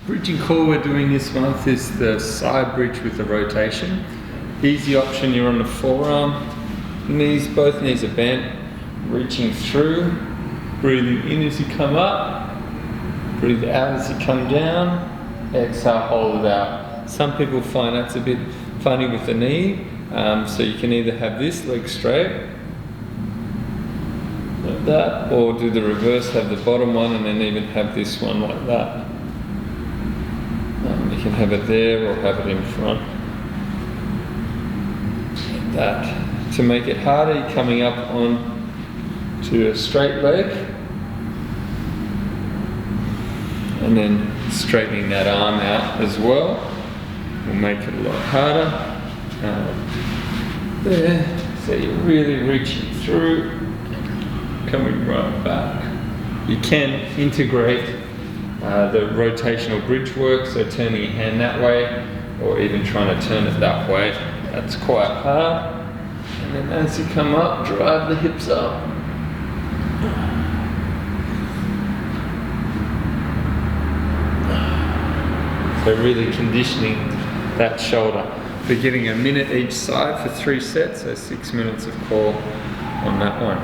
Bridging core we're doing this month is the side bridge with the rotation. Easy option, you're on the forearm, knees, both knees are bent, reaching through, breathing in as you come up, breathe out as you come down, exhale, hold it out. Some people find that's a bit funny with the knee, so you can either have this leg straight, like that, or do the reverse, have the bottom one and then even have this one like that. You can have it there or have it in front. Like that. To make it harder, you're coming up on to a straight leg and then straightening that arm out as well will make it a lot harder. There, so you're really reaching through, coming right back. You can integrate the rotational bridge work, so turning your hand that way or even trying to turn it that way. That's quite hard. And then as you come up, drive the hips up. So really conditioning that shoulder. We're getting a minute each side for 3 sets, so 6 minutes of core on that one.